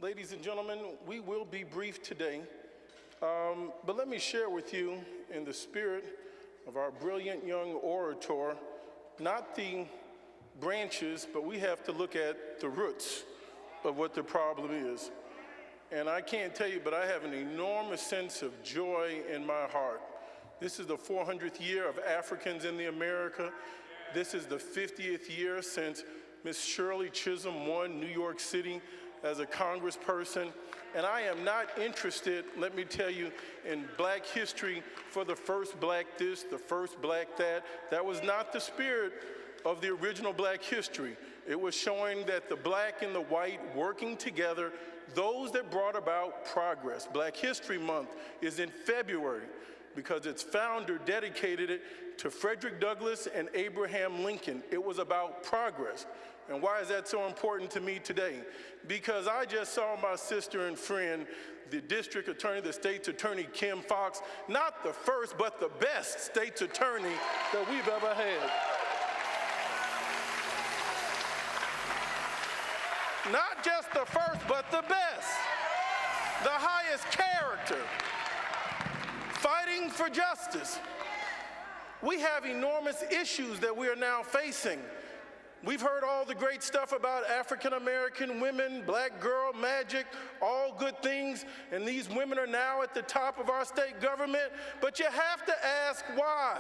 Ladies and gentlemen, we will be brief today, but let me share with you, in the spirit of our brilliant young orator, not the branches, but we have to look at the roots of what the problem is. And I can't tell you, but I have an enormous sense of joy in my heart. This is the 400th year of Africans in the America. This is the 50th year since Miss Shirley Chisholm won New York City as a congressperson. And I am not interested, let me tell you, in black history for the first black this, the first black that. That was not the spirit of the original black history. It was showing that the black and the white working together, those that brought about progress. Black History Month is in February because its founder dedicated it to Frederick Douglass and Abraham Lincoln. It was about progress. And why is that so important to me today? Because I just saw my sister and friend, the district attorney, the state's attorney, Kim Foxx, not the first, but the best state's attorney that we've ever had. Not just the first, but the best, the highest character, fighting for justice. We have enormous issues that we are now facing. We've heard all the great stuff about African-American women, black girl magic, all good things, and these women are now at the top of our state government, but you have to ask why.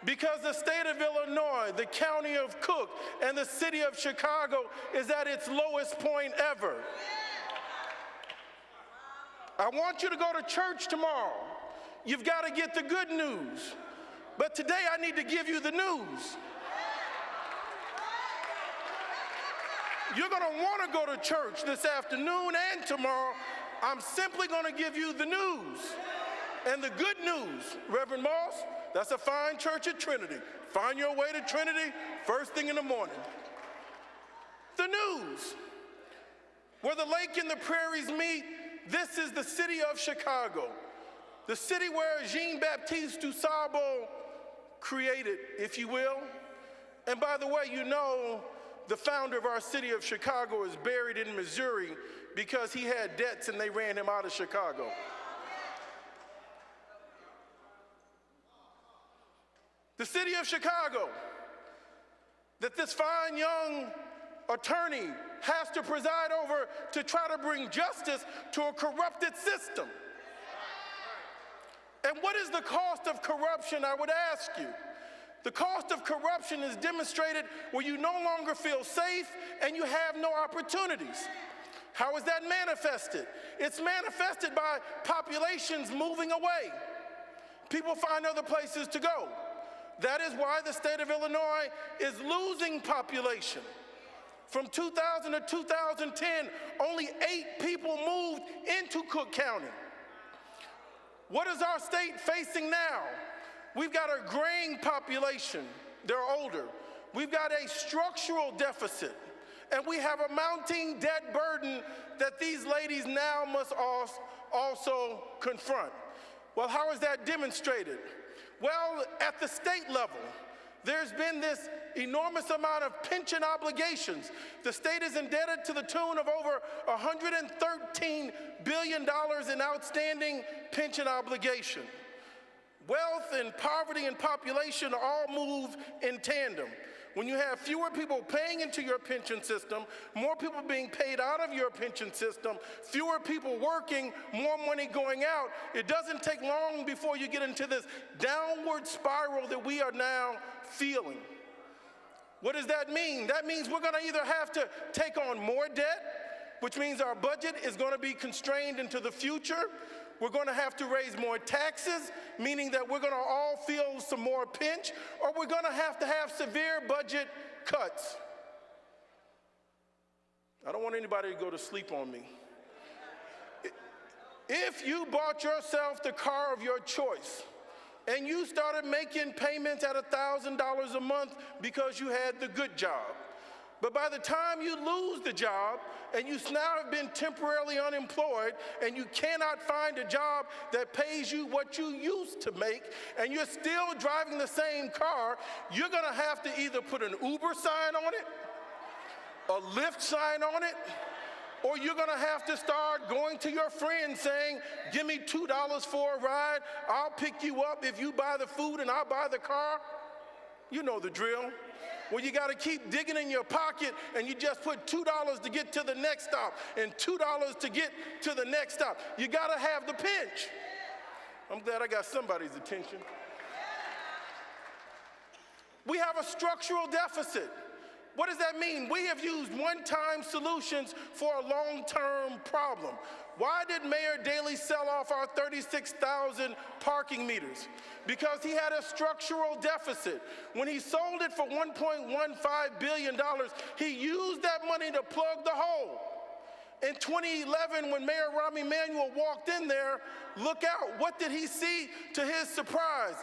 Because the state of Illinois, the county of Cook, and the city of Chicago is at its lowest point ever. I want you to go to church tomorrow. You've got to get the good news. But today I need to give you the news. You're going to want to go to church this afternoon and tomorrow. I'm simply going to give you the news. And the good news, Reverend Moss, that's a fine church at Trinity. Find your way to Trinity first thing in the morning. The news. Where the lake and the prairies meet, this is the city of Chicago. The city where Jean-Baptiste du Sable created, if you will. And by the way, you know, the founder of our city of Chicago is buried in Missouri because he had debts and they ran him out of Chicago. The city of Chicago, that this fine young attorney has to preside over to try to bring justice to a corrupted system. And what is the cost of corruption, I would ask you? The cost of corruption is demonstrated where you no longer feel safe and you have no opportunities. How is that manifested? It's manifested by populations moving away. People find other places to go. That is why the state of Illinois is losing population. From 2000 to 2010, only 8 people moved into Cook County. What is our state facing now? We've got a graying population. They're older. We've got a structural deficit. And we have a mounting debt burden that these ladies now must also confront. Well, how is that demonstrated? Well, at the state level, there's been this enormous amount of pension obligations. The state is indebted to the tune of over $113 billion in outstanding pension obligation. Wealth and poverty and population all move in tandem. When you have fewer people paying into your pension system, more people being paid out of your pension system, fewer people working, more money going out, it doesn't take long before you get into this downward spiral that we are now feeling. What does that mean? That means we're going to either have to take on more debt, which means our budget is going to be constrained into the future. We're going to have to raise more taxes, meaning that we're going to all feel some more pinch, or we're going to have severe budget cuts. I don't want anybody to go to sleep on me. If you bought yourself the car of your choice and you started making payments at $1,000 a month because you had the good job, but by the time you lose the job and you now have been temporarily unemployed and you cannot find a job that pays you what you used to make and you're still driving the same car, you're going to have to either put an Uber sign on it, a Lyft sign on it, Or you're going to have to start going to your friends saying, give me $2 for a ride. I'll pick you up if you buy the food and I'll buy the car. You know the drill. Well, you got to keep digging in your pocket and you just put $2 to get to the next stop and $2 to get to the next stop. You got to have the pinch. I'm glad I got somebody's attention. We have a structural deficit. What does that mean? We have used one-time solutions for a long-term problem. Why did Mayor Daley sell off our 36,000 parking meters? Because he had a structural deficit. When he sold it for $1.15 billion, he used that money to plug the hole. In 2011, when Mayor Rahm Emanuel walked in there, look out, what did he see to his surprise?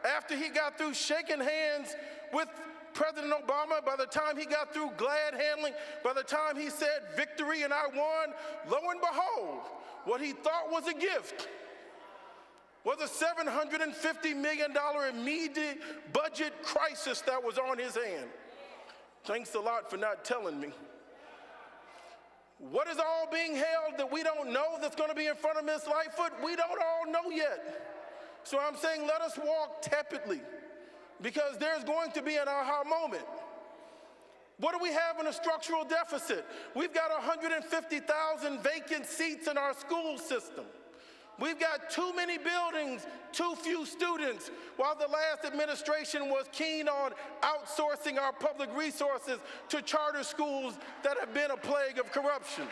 After he got through shaking hands with President Obama, by the time he got through glad handling, by the time he said victory and I won, lo and behold, what he thought was a gift was a $750 million immediate budget crisis that was on his hand. Thanks a lot for not telling me. What is all being held that we don't know that's going to be in front of Ms. Lightfoot? We don't all know yet. So I'm saying let us walk tepidly, because there's going to be an aha moment. What do we have in a structural deficit? We've got 150,000 vacant seats in our school system. We've got too many buildings, too few students, while the last administration was keen on outsourcing our public resources to charter schools that have been a plague of corruption.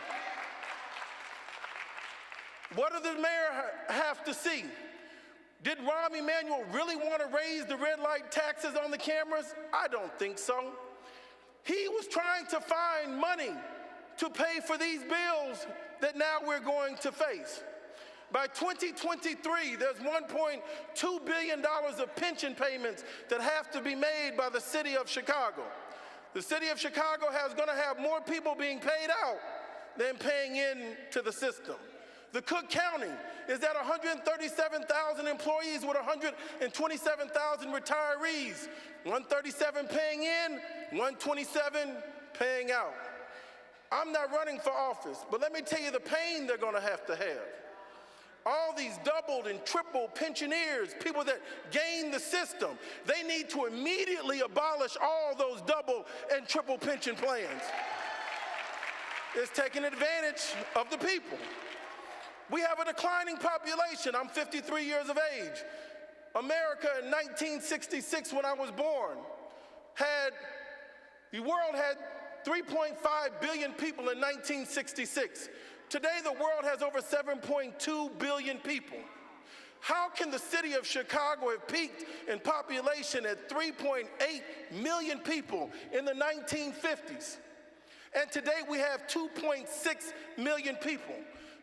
What does the mayor have to see? Did Rahm Emanuel really want to raise the red light taxes on the cameras? I don't think so. He was trying to find money to pay for these bills that now we're going to face. By 2023, there's $1.2 billion of pension payments that have to be made by the city of Chicago. The city of Chicago is going to have more people being paid out than paying into the system. The Cook County is at 137,000 employees with 127,000 retirees. 137 paying in, 127 paying out. I'm not running for office, but let me tell you the pain they're going to have. All these doubled and triple pensioners, people that gain the system, they need to immediately abolish all those double and triple pension plans. It's taking advantage of the people. We have a declining population. I'm 53 years of age. America in 1966, when I was born, the world had 3.5 billion people in 1966. Today, the world has over 7.2 billion people. How can the city of Chicago have peaked in population at 3.8 million people in the 1950s? And today we have 2.6 million people.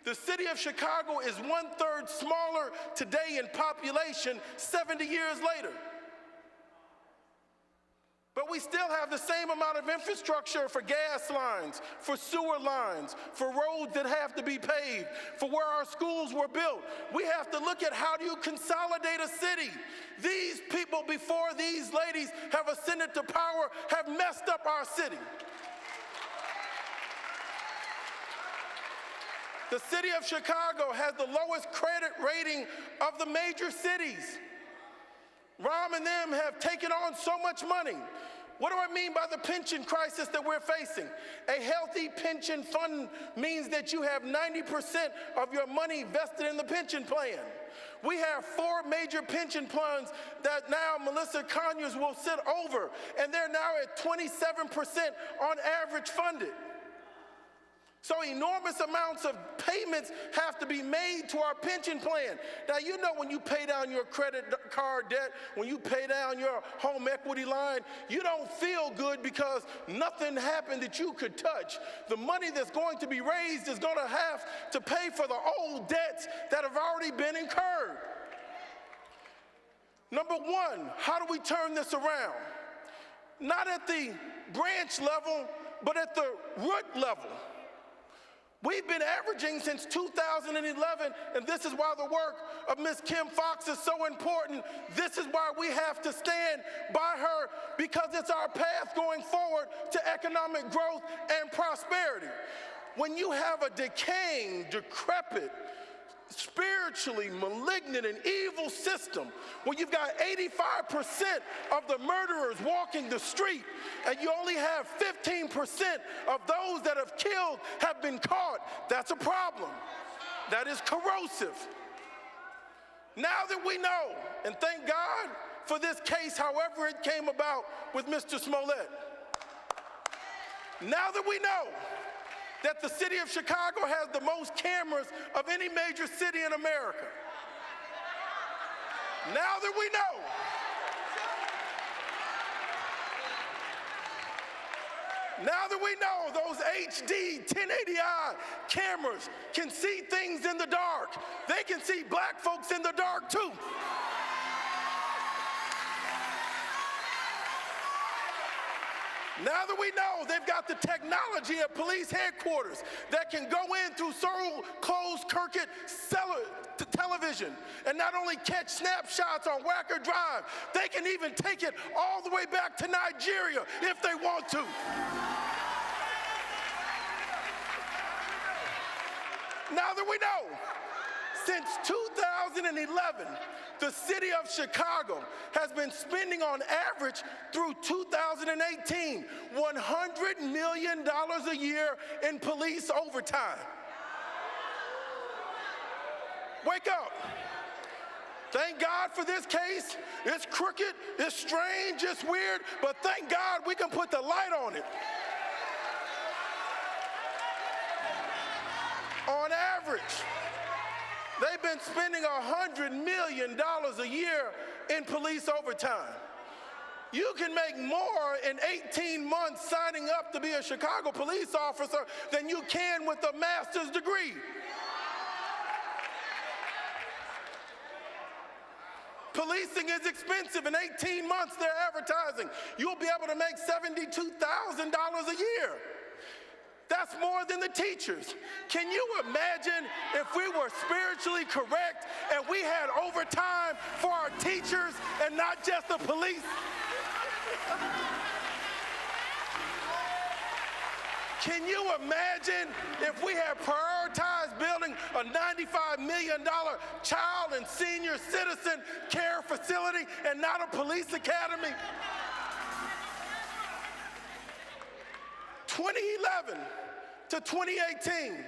The city of Chicago is 1/3 smaller today in population 70 years later. But we still have the same amount of infrastructure for gas lines, for sewer lines, for roads that have to be paved, for where our schools were built. We have to look at how do you consolidate a city. These people before these ladies have ascended to power have messed up our city. The city of Chicago has the lowest credit rating of the major cities. Rahm and them have taken on so much money. What do I mean by the pension crisis that we're facing? A healthy pension fund means that you have 90% of your money vested in the pension plan. We have 4 major pension plans that now Melissa Conyers will sit over, and they're now at 27% on average funded. So enormous amounts of payments have to be made to our pension plan. Now, you know when you pay down your credit card debt, when you pay down your home equity line, you don't feel good because nothing happened that you could touch. The money that's going to be raised is going to have to pay for the old debts that have already been incurred. Number one, how do we turn this around? Not at the branch level, but at the root level. We've been averaging since 2011, and this is why the work of Ms. Kim Foxx is so important. This is why we have to stand by her, because it's our path going forward to economic growth and prosperity. when you have a decaying, decrepit, spiritually malignant and evil system, where you've got 85% of the murderers walking the street, and you only have 15% of those that have killed have been caught, that's a problem. That is corrosive. Now that we know, and thank God for this case, however it came about with Mr. Smollett, now that we know that the city of Chicago has the most cameras of any major city in America, now that we know those HD 1080i cameras can see things in the dark, they can see black folks in the dark too. Now that we know they've got the technology at police headquarters that can go in through closed circuit television and not only catch snapshots on Wacker Drive, they can even take it all the way back to Nigeria if they want to. Now that we know, since 2011, the city of Chicago has been spending on average through 2018 $100 million a year in police overtime. Wake up. Thank God for this case. It's crooked, it's strange, it's weird, but thank God we can put the light on it. On average, they've been spending $100 million a year in police overtime. You can make more in 18 months signing up to be a Chicago police officer than you can with a master's degree. Policing is expensive. In 18 months, they're advertising you'll be able to make $72,000 a year. That's more than the teachers. Can you imagine if we were spiritually correct and we had overtime for our teachers and not just the police? Can you imagine if we had prioritized building a $95 million child and senior citizen care facility and not a police academy? 2011 to 2018.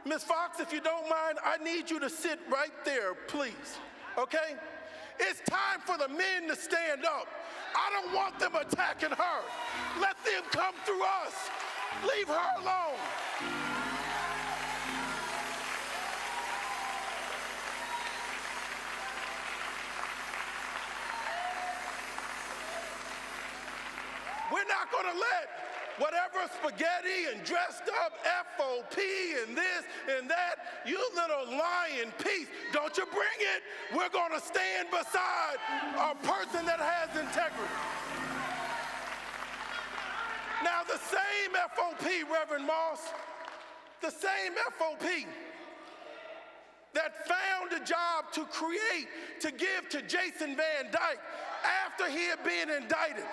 Ms. Fox, if you don't mind, I need you to sit right there, please, okay? It's time for the men to stand up. I don't want them attacking her. Let them come through us. Leave her alone. We're not going to let whatever spaghetti and dressed up FOP and this and that, you little lying piece, don't you bring it. We're going to stand beside a person that has integrity. Now, the same FOP, Reverend Moss, the same FOP that found a job to create, to give to Jason Van Dyke after he had been indicted,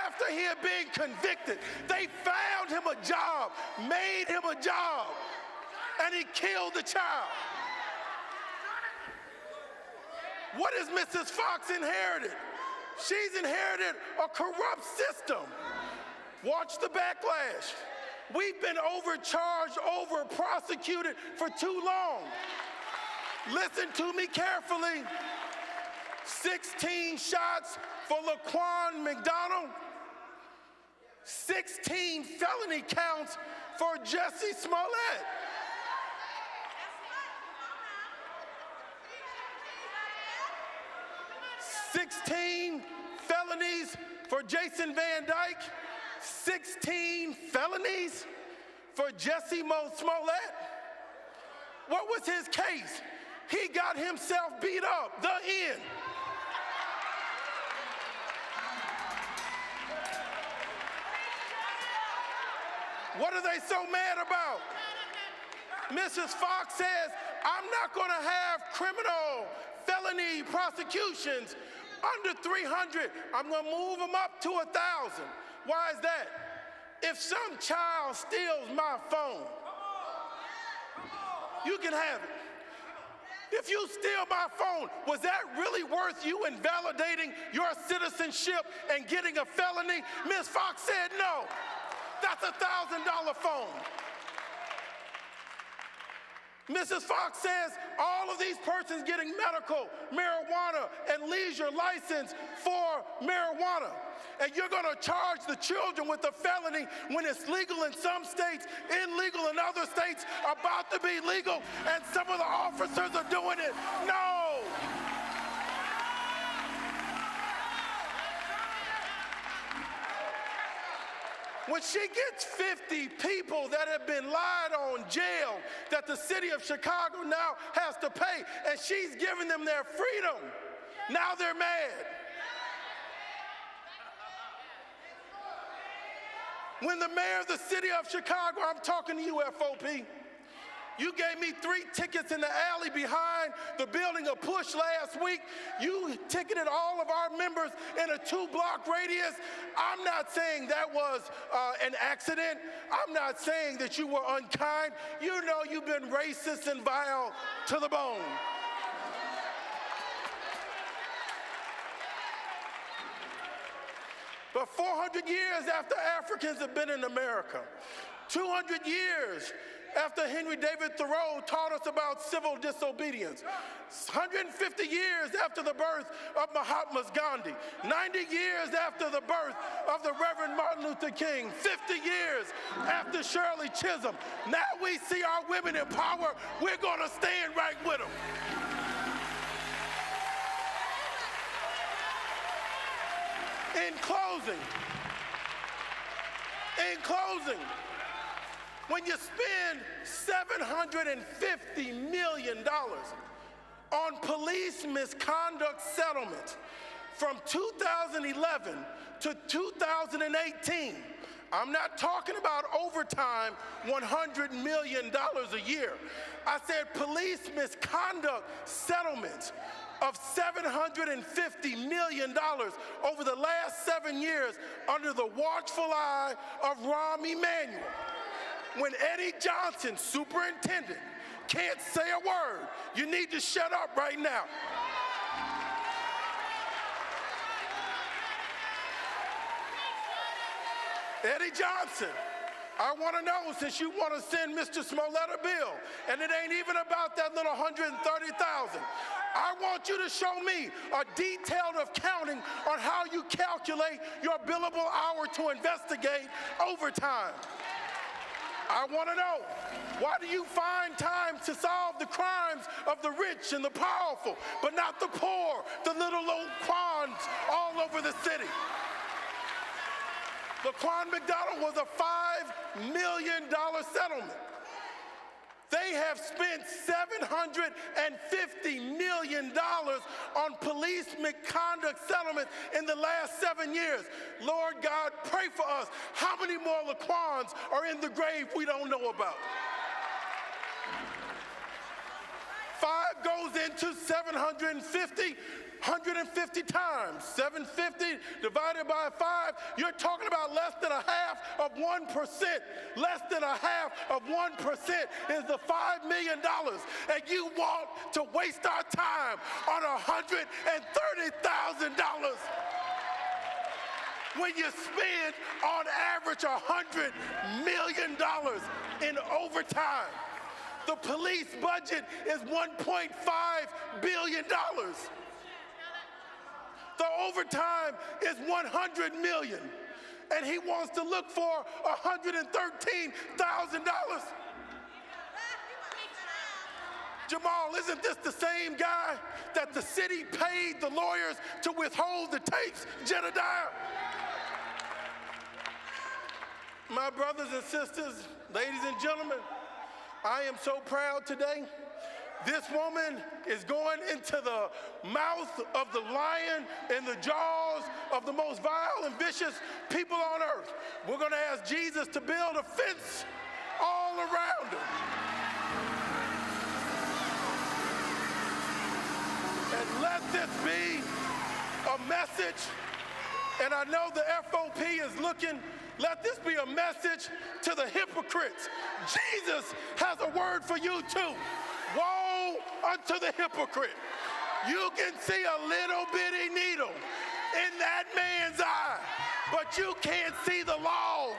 after he had been convicted. They found him a job, made him a job, and he killed the child. What has Mrs. Fox inherited? She's inherited a corrupt system. Watch the backlash. We've been overcharged, over-prosecuted for too long. Listen to me carefully. 16 shots for Laquan McDonald. 16 felony counts for Jesse Smollett. 16 felonies for Jason Van Dyke. 16 felonies for Jesse Smollett. What was his case? He got himself beat up, the end. What are they so mad about? Mrs. Fox says, I'm not going to have criminal felony prosecutions under 300. I'm going to move them up to 1,000. Why is that? If some child steals my phone You can have it. If you steal my phone, was that really worth you invalidating your citizenship and getting a felony? Ms. Fox said no. That's a $1,000 phone. Mrs. Fox says all of these persons getting medical marijuana and leisure license for marijuana. And you're going to charge the children with a felony when it's legal in some states, illegal in other states, about to be legal, and some of the officers are doing it. No! When she gets 50 people that have been lied on, jailed, that the city of Chicago now has to pay, and she's giving them their freedom, now they're mad. When the mayor of the city of Chicago, I'm talking to you, FOP, you gave me 3 tickets in the alley behind the building of Push last week. You ticketed all of our members in a 2-block radius. I'm not saying that was an accident. I'm not saying that you were unkind. You know you've been racist and vile to the bone. But 400 years after Africans have been in America, 200 years after Henry David Thoreau taught us about civil disobedience, 150 years after the birth of Mahatma Gandhi, 90 years after the birth of the Reverend Martin Luther King, 50 years after Shirley Chisholm, now we see our women in power. We're going to stand right with them. In closing, when you spend $750 million on police misconduct settlements from 2011 to 2018, I'm not talking about overtime, $100 million a year. I said police misconduct settlements of $750 million over the last 7 years under the watchful eye of Rahm Emanuel. When Eddie Johnson, superintendent, can't say a word, you need to shut up right now. Eddie Johnson, I want to know, since you want to send Mr. Smollett a bill, and it ain't even about that little $130,000, I want you to show me a detailed accounting on how you calculate your billable hour to investigate overtime. I want to know, why do you find time to solve the crimes of the rich and the powerful, but not the poor, the little Laquans all over the city? Laquan McDonald was a $5 million settlement. They have spent $750 million on police misconduct settlements in the last 7 years. Lord God, pray for us. How many more Laquans are in the grave we don't know about? 5 goes into 750. 150 times, 750 divided by 5, you're talking about less than a half of 1%. Less than a half of 1% is the $5 million. And you want to waste our time on $130,000 when you spend on average $100 million in overtime. The police budget is $1.5 billion. The overtime is $100 million, and he wants to look for $113,000. Jamal, isn't this the same guy that the city paid the lawyers to withhold the tapes, Jedediah? My brothers and sisters, ladies and gentlemen, I am so proud today. This woman is going into the mouth of the lion and the jaws of the most vile and vicious people on earth. We're going to ask Jesus to build a fence all around her. And let this be a message And I know the FOP is looking. Let this be a message to the hypocrites. Jesus has a word for you too. Woe unto the hypocrite. You can see a little bitty needle in that man's eye, but you can't see the log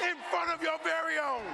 in front of your very own.